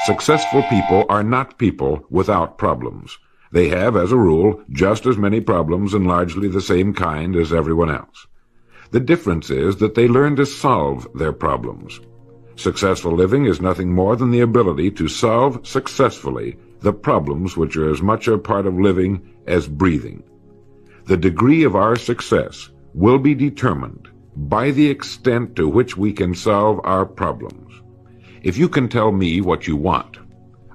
Successful people are not people without problems. They have, as a rule, just as many problems and largely the same kind as everyone else. The difference is that they learn to solve their problems. Successful living is nothing more than the ability to solve successfully the problems which are as much a part of living as breathing. The degree of our success will be determined by the extent to which we can solve our problems. If you can tell me what you want,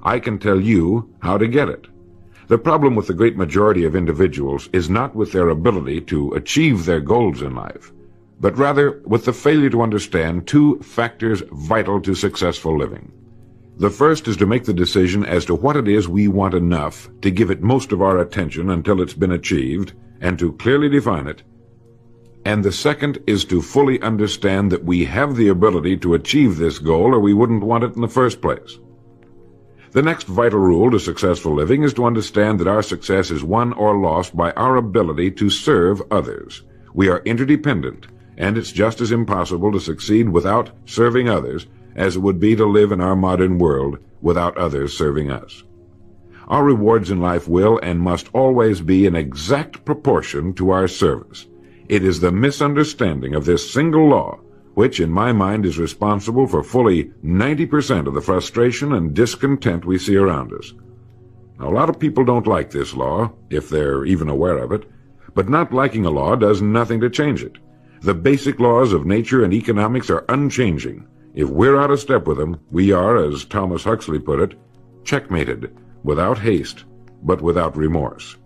I can tell you how to get it. The problem with the great majority of individuals is not with their ability to achieve their goals in life, but rather with the failure to understand two factors vital to successful living. The first is to make the decision as to what it is we want enough to give it most of our attention until it's been achieved, and to clearly define it. And the second is to fully understand that we have the ability to achieve this goal, or we wouldn't want it in the first place. The next vital rule to successful living is to understand that our success is won or lost by our ability to serve others. We are interdependent, and it's just as impossible to succeed without serving others as it would be to live in our modern world without others serving us. Our rewards in life will and must always be in exact proportion to our service. It is the misunderstanding of this single law which, in my mind, is responsible for fully 90% of the frustration and discontent we see around us. Now, a lot of people don't like this law, if they're even aware of it, but not liking a law does nothing to change it. The basic laws of nature and economics are unchanging. If we're out of step with them, we are, as Thomas Huxley put it, checkmated, without haste, but without remorse.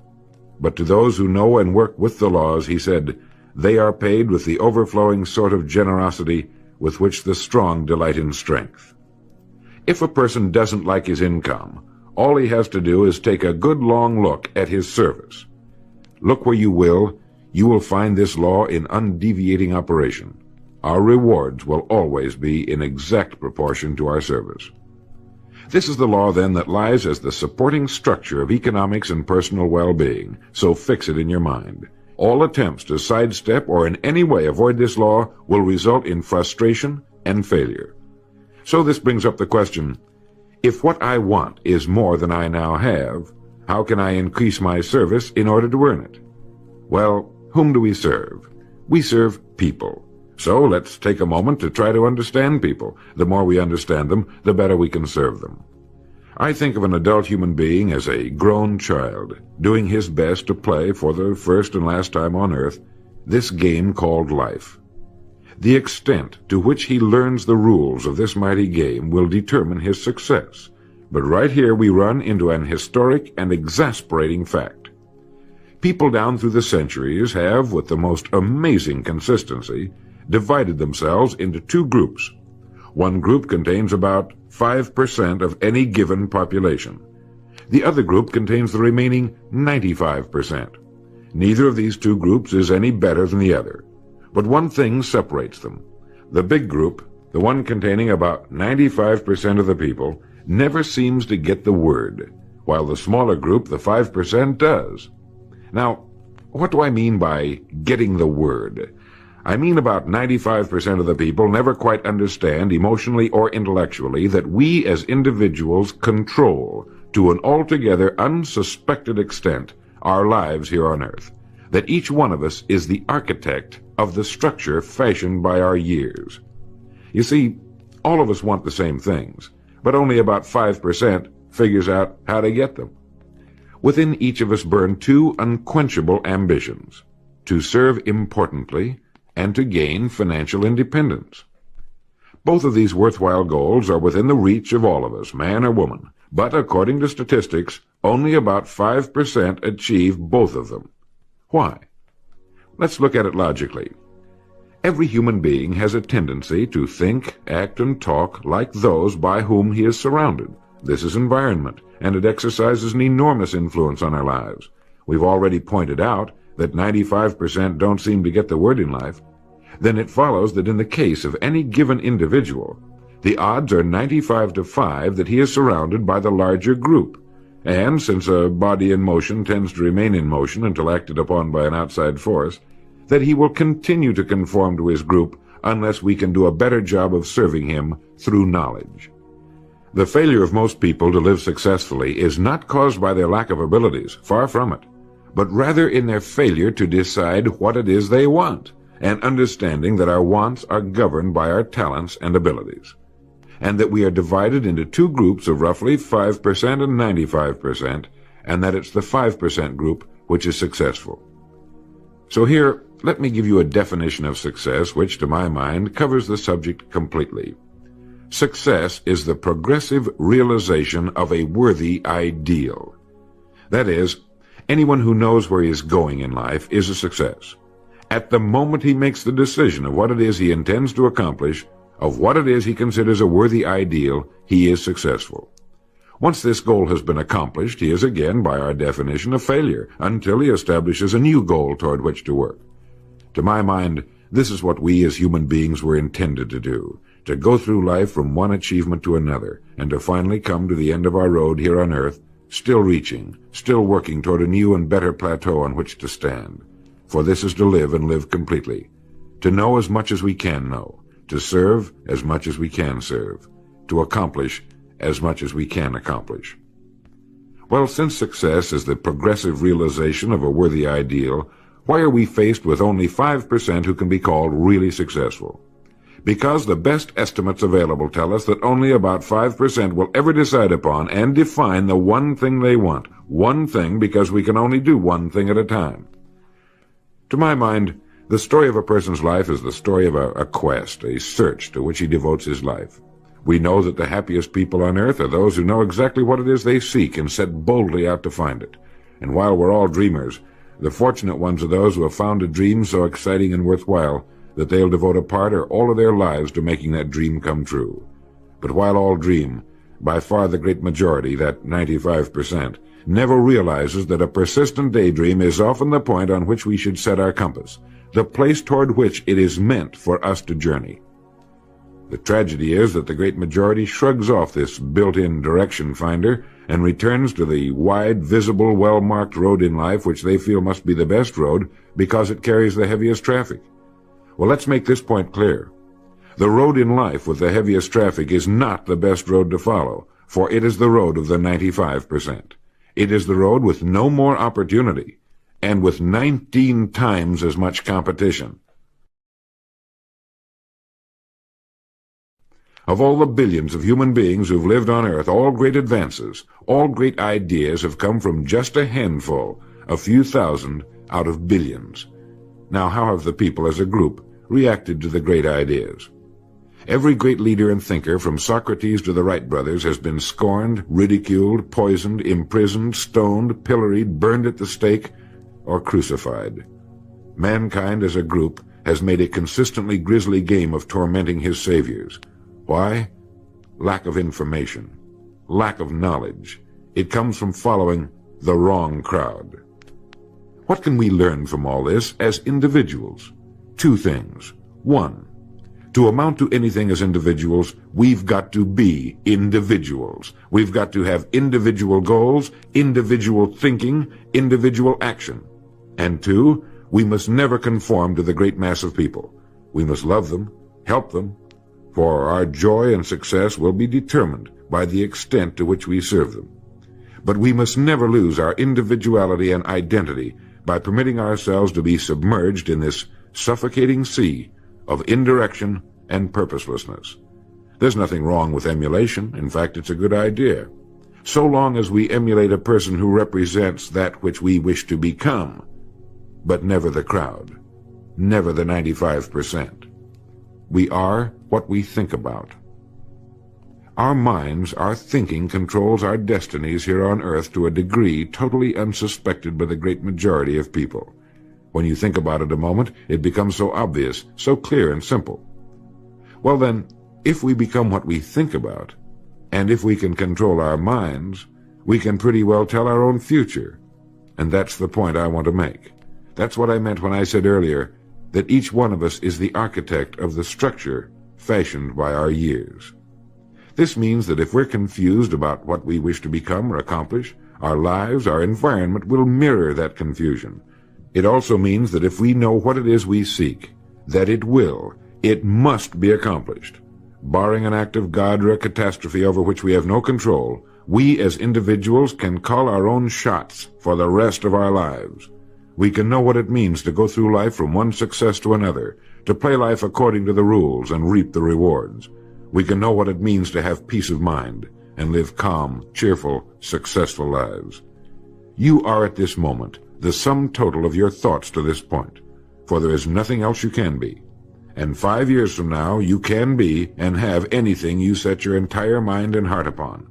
But to those who know and work with the laws, he said, they are paid with the overflowing sort of generosity with which the strong delight in strength. If a person doesn't like his income, all he has to do is take a good long look at his service. Look where you will find this law in undeviating operation. Our rewards will always be in exact proportion to our service. This is the law, then, that lies as the supporting structure of economics and personal well-being, so fix it in your mind. All attempts to sidestep or in any way avoid this law will result in frustration and failure. So this brings up the question, if what I want is more than I now have, how can I increase my service in order to earn it? Well, whom do we serve? We serve people. So let's take a moment to try to understand people. The more we understand them, the better we can serve them. I think of an adult human being as a grown child, doing his best to play for the first and last time on earth this game called life. The extent to which he learns the rules of this mighty game will determine his success. But right here we run into an historic and exasperating fact. People down through the centuries have, with the most amazing consistency, divided themselves into two groups. One group contains about 5% of any given population. The other group contains the remaining 95%. Neither of these two groups is any better than the other. But one thing separates them. The big group, the one containing about 95% of the people, never seems to get the word, while the smaller group, the 5%, does. Now, what do I mean by getting the word? I mean about 95% of the people never quite understand, emotionally or intellectually, that we as individuals control, to an altogether unsuspected extent, our lives here on earth. That each one of us is the architect of the structure fashioned by our years. You see, all of us want the same things, but only about 5% figures out how to get them. Within each of us burn two unquenchable ambitions: to serve importantly and to gain financial independence. Both of these worthwhile goals are within the reach of all of us, man or woman, but according to statistics, only about 5% achieve both of them. Why? Let's look at it logically. Every human being has a tendency to think, act, and talk like those by whom he is surrounded. This is environment, and it exercises an enormous influence on our lives. We've already pointed out that 95% don't seem to get the word in life. Then it follows that in the case of any given individual, the odds are 95 to 5 that he is surrounded by the larger group. And since a body in motion tends to remain in motion until acted upon by an outside force, that he will continue to conform to his group unless we can do a better job of serving him through knowledge. The failure of most people to live successfully is not caused by their lack of abilities, far from it, but rather in their failure to decide what it is they want, and understanding that our wants are governed by our talents and abilities, and that we are divided into two groups of roughly 5% and 95%, and that it's the 5% group which is successful. So here, let me give you a definition of success which, to my mind, covers the subject completely. Success is the progressive realization of a worthy ideal. That is, anyone who knows where he is going in life is a success. At the moment he makes the decision of what it is he intends to accomplish, of what it is he considers a worthy ideal, he is successful. Once this goal has been accomplished, he is again, by our definition, a failure, until he establishes a new goal toward which to work. To my mind, this is what we as human beings were intended to do, to go through life from one achievement to another, and to finally come to the end of our road here on earth, still reaching, still working toward a new and better plateau on which to stand. For this is to live and live completely, to know as much as we can know, to serve as much as we can serve, to accomplish as much as we can accomplish. Well, since success is the progressive realization of a worthy ideal, why are we faced with only 5% who can be called really successful? Because the best estimates available tell us that only about 5% will ever decide upon and define the one thing they want. One thing, because we can only do one thing at a time. To my mind, the story of a person's life is the story of a quest, a search to which he devotes his life. We know that the happiest people on earth are those who know exactly what it is they seek and set boldly out to find it. And while we're all dreamers, the fortunate ones are those who have found a dream so exciting and worthwhile that they'll devote a part or all of their lives to making that dream come true. But while all dream, by far the great majority, that 95%, never realizes that a persistent daydream is often the point on which we should set our compass, the place toward which it is meant for us to journey. The tragedy is that the great majority shrugs off this built-in direction finder and returns to the wide, visible, well-marked road in life which they feel must be the best road because it carries the heaviest traffic. Well, let's make this point clear. The road in life with the heaviest traffic is not the best road to follow, for it is the road of the 95%. It is the road with no more opportunity, and with 19 times as much competition. Of all the billions of human beings who've lived on Earth, all great advances, all great ideas have come from just a handful, a few thousand out of billions. Now, how have the people as a group reacted to the great ideas? Every great leader and thinker, from Socrates to the Wright brothers, has been scorned, ridiculed, poisoned, imprisoned, stoned, pilloried, burned at the stake, or crucified. Mankind as a group has made a consistently grisly game of tormenting his saviors. Why? Lack of information, lack of knowledge. It comes from following the wrong crowd. What can we learn from all this as individuals? Two things. One, to amount to anything as individuals, we've got to be individuals. We've got to have individual goals, individual thinking, individual action. And two, we must never conform to the great mass of people. We must love them, help them, for our joy and success will be determined by the extent to which we serve them. But we must never lose our individuality and identity by permitting ourselves to be submerged in this suffocating sea of indirection and purposelessness. There's nothing wrong with emulation. In fact, it's a good idea, so long as we emulate a person who represents that which we wish to become, but never the crowd, never the 95%. We are what we think about. Our minds, our thinking, controls our destinies here on earth to a degree totally unsuspected by the great majority of people. When you think about it a moment, it becomes so obvious, so clear and simple. Well then, if we become what we think about, and if we can control our minds, we can pretty well tell our own future. And that's the point I want to make. That's what I meant when I said earlier that each one of us is the architect of the structure fashioned by our years. This means that if we're confused about what we wish to become or accomplish, our lives, our environment will mirror that confusion. It also means that if we know what it is we seek, that it must be accomplished. barring an act of God or a catastrophe over which we have no control, we as individuals can call our own shots for the rest of our lives. We can know what it means to go through life from one success to another, to play life according to the rules and reap the rewards. We can know what it means to have peace of mind and live calm, cheerful, successful lives. You are at this moment the sum total of your thoughts to this point, for there is nothing else you can be. And 5 years from now, you can be and have anything you set your entire mind and heart upon.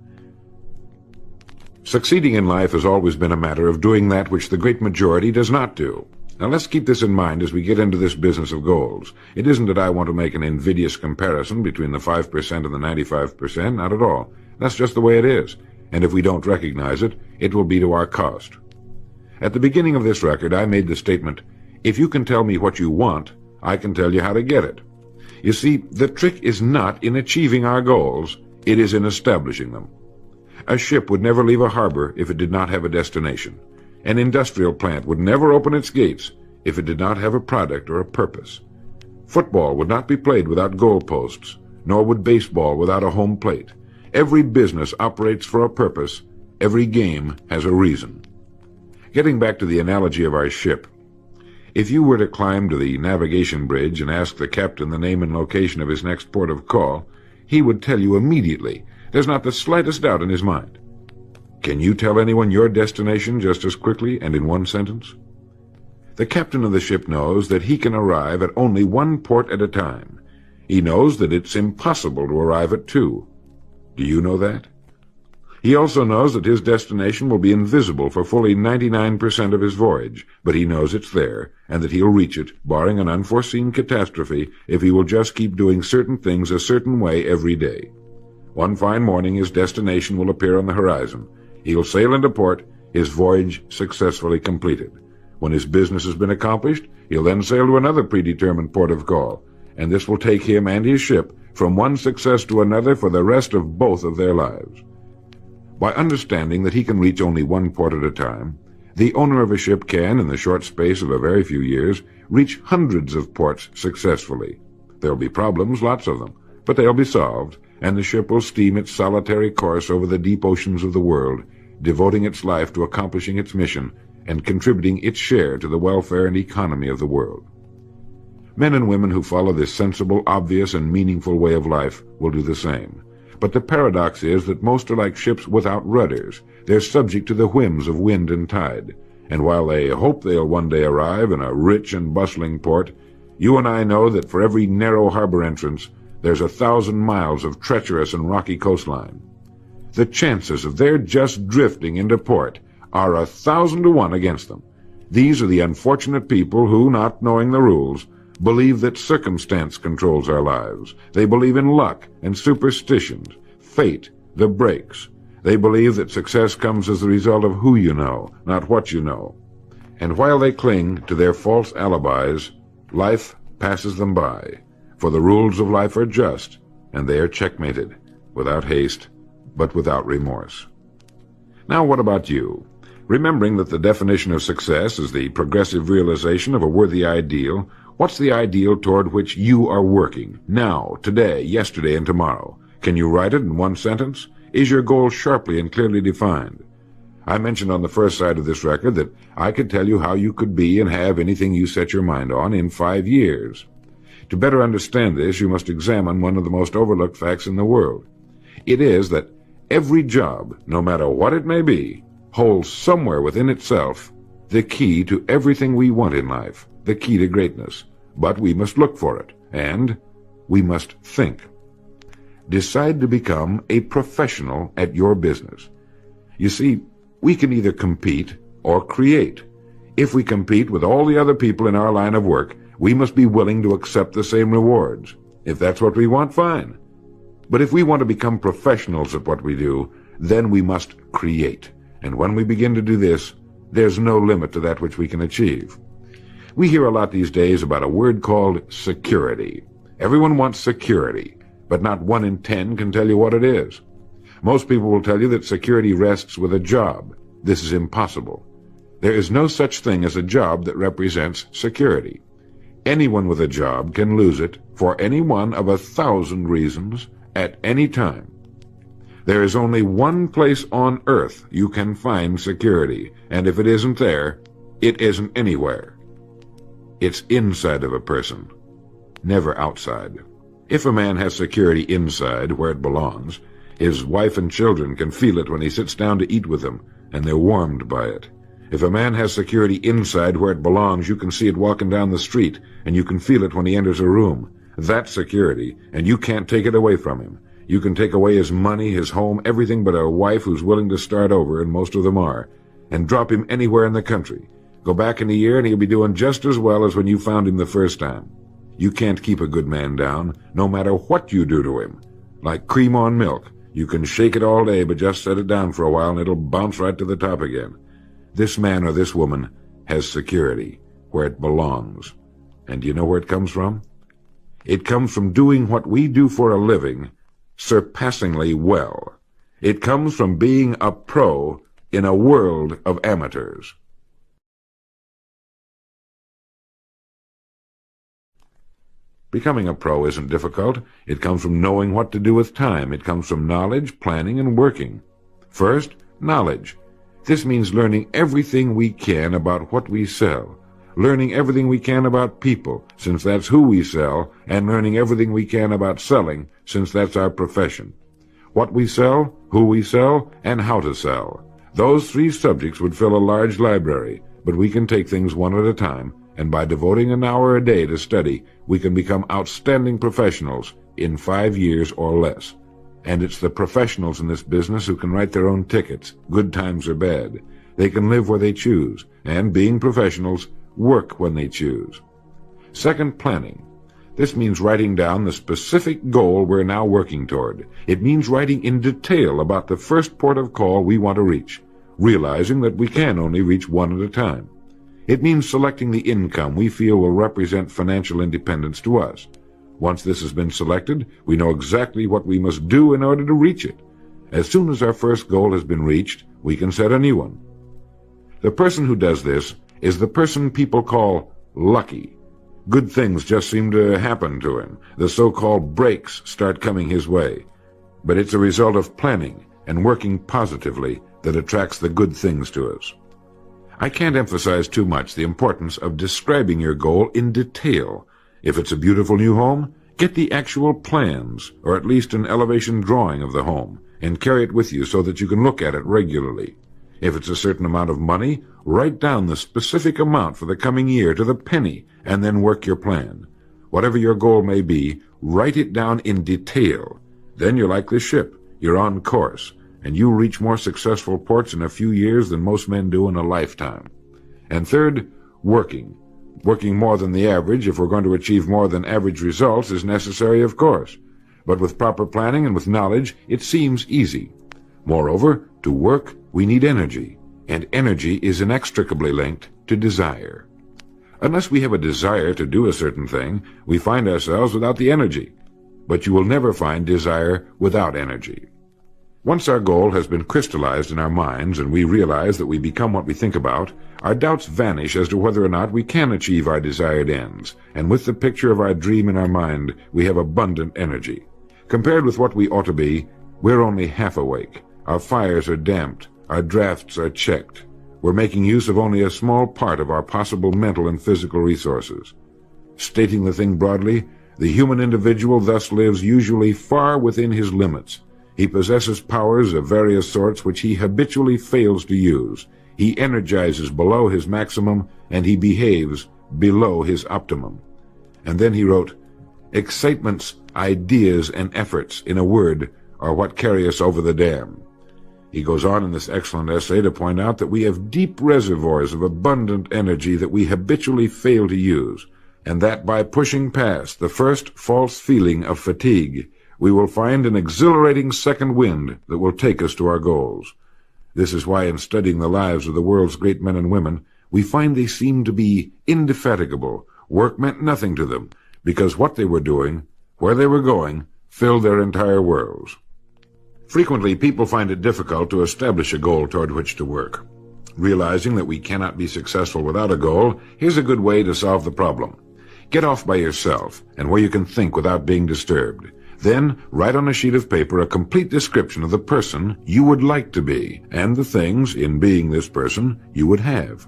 Succeeding in life has always been a matter of doing that which the great majority does not do. Now let's keep this in mind as we get into this business of goals. It isn't that I want to make an invidious comparison between the 5% and the 95%, not at all. That's just the way it is. And if we don't recognize it, it will be to our cost. At the beginning of this record, I made the statement, if you can tell me what you want, I can tell you how to get it. You see, the trick is not in achieving our goals, it is in establishing them. A ship would never leave a harbor if it did not have a destination. An industrial plant would never open its gates if it did not have a product or a purpose. Football would not be played without goalposts, nor would baseball without a home plate. Every business operates for a purpose. Every game has a reason. Getting back to the analogy of our ship, if you were to climb to the navigation bridge and ask the captain the name and location of his next port of call, he would tell you immediately. There's not the slightest doubt in his mind. Can you tell anyone your destination just as quickly and in one sentence? The captain of the ship knows that he can arrive at only one port at a time. He knows that it's impossible to arrive at two. Do you know that? He also knows that his destination will be invisible for fully 99% of his voyage, but he knows it's there, and that he'll reach it, barring an unforeseen catastrophe, if he will just keep doing certain things a certain way every day. One fine morning his destination will appear on the horizon. He'll sail into port, his voyage successfully completed. When his business has been accomplished, he'll then sail to another predetermined port of call, and this will take him and his ship from one success to another for the rest of both of their lives. By understanding that he can reach only one port at a time, the owner of a ship can, in the short space of a very few years, reach hundreds of ports successfully. There'll be problems, lots of them, but they'll be solved, and the ship will steam its solitary course over the deep oceans of the world, devoting its life to accomplishing its mission and contributing its share to the welfare and economy of the world. Men and women who follow this sensible, obvious, and meaningful way of life will do the same. But the paradox is that most are like ships without rudders. They're subject to the whims of wind and tide. And while they hope they'll one day arrive in a rich and bustling port, you and I know that for every narrow harbor entrance, there's 1,000 miles of treacherous and rocky coastline. The chances of their just drifting into port are 1,000 to 1 against them. These are the unfortunate people who, not knowing the rules, believe that circumstance controls our lives. They believe in luck and superstitions, fate, the breaks. They believe that success comes as the result of who you know, not what you know. And while they cling to their false alibis, life passes them by. For the rules of life are just, and they are checkmated, without haste, but without remorse. Now what about you? Remembering that the definition of success is the progressive realization of a worthy ideal, what's the ideal toward which you are working, now, today, yesterday, and tomorrow? Can you write it in one sentence? Is your goal sharply and clearly defined? I mentioned on the first side of this record that I could tell you how you could be and have anything you set your mind on in 5 years. To better understand this, you must examine one of the most overlooked facts in the world. It is that every job, no matter what it may be, holds somewhere within itself the key to everything we want in life, the key to greatness. But we must look for it, and we must think. Decide to become a professional at your business. You see, we can either compete or create. If we compete with all the other people in our line of work, we must be willing to accept the same rewards. If that's what we want, fine. But if we want to become professionals at what we do, then we must create. And when we begin to do this, there's no limit to that which we can achieve. We hear a lot these days about a word called security. Everyone wants security, but not 1 in 10 can tell you what it is. Most people will tell you that security rests with a job. This is impossible. There is no such thing as a job that represents security. Anyone with a job can lose it for any one of 1,000 reasons at any time. There is only one place on earth you can find security, and if it isn't there, it isn't anywhere. It's inside of a person, never outside. If a man has security inside, where it belongs, his wife and children can feel it when he sits down to eat with them, and they're warmed by it. If a man has security inside where it belongs, you can see it walking down the street, and you can feel it when he enters a room. That's security, and you can't take it away from him. You can take away his money, his home, everything but a wife who's willing to start over, and most of them are, and drop him anywhere in the country. Go back in a year, and he'll be doing just as well as when you found him the first time. You can't keep a good man down, no matter what you do to him. Like cream on milk. You can shake it all day, but just set it down for a while, and it'll bounce right to the top again. This man or this woman has security, where it belongs. And do you know where it comes from? It comes from doing what we do for a living surpassingly well. It comes from being a pro in a world of amateurs. Becoming a pro isn't difficult. It comes from knowing what to do with time. It comes from knowledge, planning, and working. First, knowledge. This means learning everything we can about what we sell, learning everything we can about people, since that's who we sell, and learning everything we can about selling, since that's our profession. What we sell, who we sell, and how to sell. Those three subjects would fill a large library, but we can take things one at a time, and by devoting an hour a day to study, we can become outstanding professionals in 5 years or less. And it's the professionals in this business who can write their own tickets, good times or bad. They can live where they choose, and being professionals, work when they choose. Second, planning. This means writing down the specific goal we're now working toward. It means writing in detail about the first port of call we want to reach, realizing that we can only reach one at a time. It means selecting the income we feel will represent financial independence to us. Once this has been selected, we know exactly what we must do in order to reach it. As soon as our first goal has been reached, we can set a new one. The person who does this is the person people call lucky. Good things just seem to happen to him. The so-called breaks start coming his way. But it's a result of planning and working positively that attracts the good things to us. I can't emphasize too much the importance of describing your goal in detail. If it's a beautiful new home, get the actual plans, or at least an elevation drawing of the home, and carry it with you so that you can look at it regularly. If it's a certain amount of money, write down the specific amount for the coming year to the penny, and then work your plan. Whatever your goal may be, write it down in detail. Then you're like this ship. You're on course, and you'll reach more successful ports in a few years than most men do in a lifetime. And third, working. Working more than the average, if we're going to achieve more than average results, is necessary, of course. But with proper planning and with knowledge, it seems easy. Moreover, to work, we need energy, and energy is inextricably linked to desire. Unless we have a desire to do a certain thing, we find ourselves without the energy. But you will never find desire without energy. Once our goal has been crystallized in our minds and we realize that we become what we think about, our doubts vanish as to whether or not we can achieve our desired ends, and with the picture of our dream in our mind, we have abundant energy. Compared with what we ought to be, we're only half awake. Our fires are damped, our drafts are checked. We're making use of only a small part of our possible mental and physical resources. Stating the thing broadly, the human individual thus lives usually far within his limits. He possesses powers of various sorts which he habitually fails to use. He energizes below his maximum, and he behaves below his optimum. And then he wrote, "Excitements, ideas, and efforts, in a word, are what carry us over the dam." He goes on in this excellent essay to point out that we have deep reservoirs of abundant energy that we habitually fail to use, and that by pushing past the first false feeling of fatigue, we will find an exhilarating second wind that will take us to our goals. This is why in studying the lives of the world's great men and women, we find they seem to be indefatigable. Work meant nothing to them, because what they were doing, where they were going, filled their entire worlds. Frequently, people find it difficult to establish a goal toward which to work. Realizing that we cannot be successful without a goal, here's a good way to solve the problem. Get off by yourself and where you can think without being disturbed. Then write on a sheet of paper a complete description of the person you would like to be and the things, in being this person, you would have.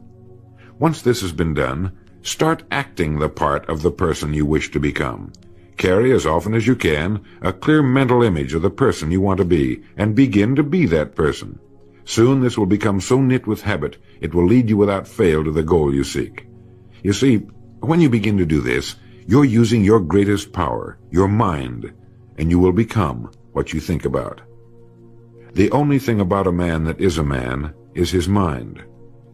Once this has been done, start acting the part of the person you wish to become. Carry, as often as you can, a clear mental image of the person you want to be, and begin to be that person. Soon this will become so knit with habit, it will lead you without fail to the goal you seek. You see, when you begin to do this, you're using your greatest power, your mind, and you will become what you think about. The only thing about a man that is a man is his mind.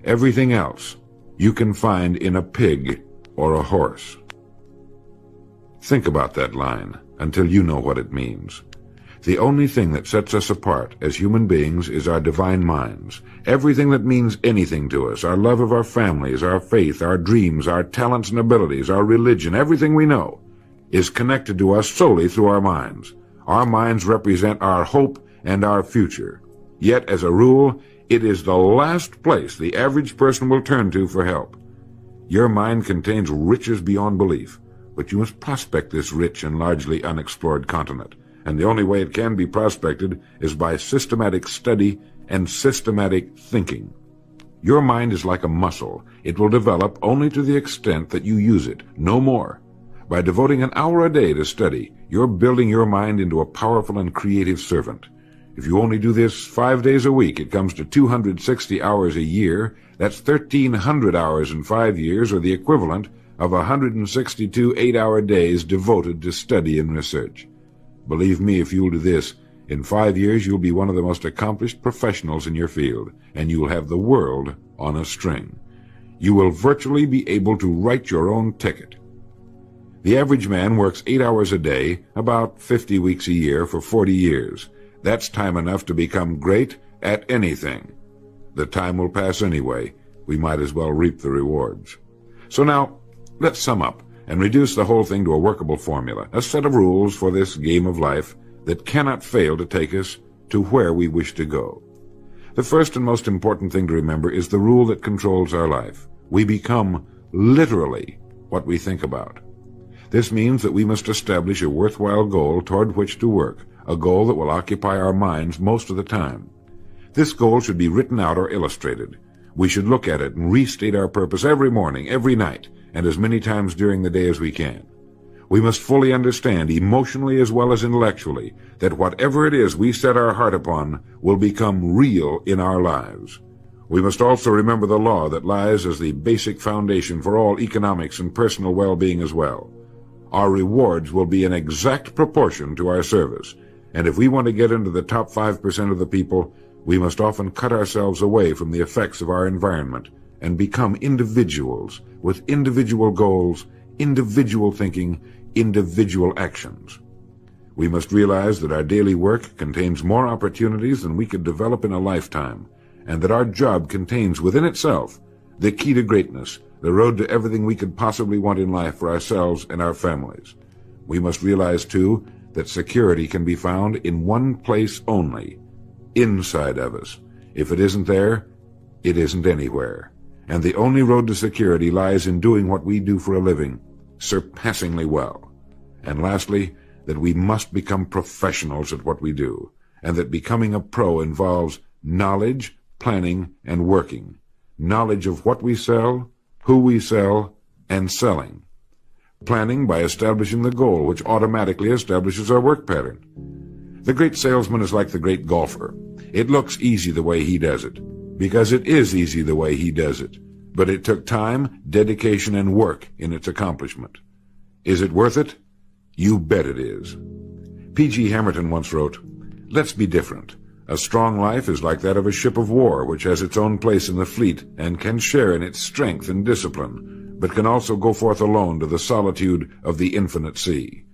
Everything else you can find in a pig or a horse. Think about that line until you know what it means. The only thing that sets us apart as human beings is our divine minds. Everything that means anything to us, our love of our families, our faith, our dreams, our talents and abilities, our religion, everything we know, is connected to us solely through our minds. Our minds represent our hope and our future. Yet, as a rule, it is the last place the average person will turn to for help. Your mind contains riches beyond belief, but you must prospect this rich and largely unexplored continent, and the only way it can be prospected is by systematic study and systematic thinking. Your mind is like a muscle. It will develop only to the extent that you use it, no more. By devoting an hour a day to study, you're building your mind into a powerful and creative servant. If you only do this 5 days a week, it comes to 260 hours a year. That's 1,300 hours in 5 years, or the equivalent of 162 8-hour days devoted to study and research. Believe me, if you'll do this, in 5 years you'll be one of the most accomplished professionals in your field, and you'll have the world on a string. You will virtually be able to write your own ticket. The average man works 8 hours a day, about 50 weeks a year, for 40 years. That's time enough to become great at anything. The time will pass anyway. We might as well reap the rewards. So now, let's sum up and reduce the whole thing to a workable formula, a set of rules for this game of life that cannot fail to take us to where we wish to go. The first and most important thing to remember is the rule that controls our life. We become literally what we think about. This means that we must establish a worthwhile goal toward which to work, a goal that will occupy our minds most of the time. This goal should be written out or illustrated. We should look at it and restate our purpose every morning, every night, and as many times during the day as we can. We must fully understand, emotionally as well as intellectually, that whatever it is we set our heart upon will become real in our lives. We must also remember the law that lies as the basic foundation for all economics and personal well-being as well. Our rewards will be in exact proportion to our service, and if we want to get into the top 5% of the people, we must often cut ourselves away from the effects of our environment and become individuals with individual goals, individual thinking, individual actions. We must realize that our daily work contains more opportunities than we could develop in a lifetime, and that our job contains within itself the key to greatness, the road to everything we could possibly want in life for ourselves and our families. We must realize, too, that security can be found in one place only, inside of us. If it isn't there, it isn't anywhere. And the only road to security lies in doing what we do for a living, surpassingly well. And lastly, that we must become professionals at what we do, and that becoming a pro involves knowledge, planning, and working. Knowledge of what we sell, who we sell, and selling. Planning by establishing the goal, which automatically establishes our work pattern. The great salesman is like the great golfer. It looks easy the way he does it, because it is easy the way he does it. But it took time, dedication, and work in its accomplishment. Is it worth it? You bet it is. P.G. Hamilton once wrote, "Let's be different. A strong life is like that of a ship of war, which has its own place in the fleet and can share in its strength and discipline, but can also go forth alone to the solitude of the infinite sea.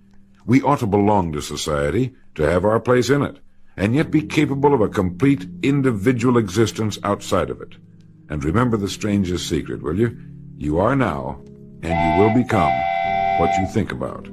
We ought to belong to society, to have our place in it, and yet be capable of a complete individual existence outside of it. And remember the strangest secret, will you? You are now, and you will become what you think about."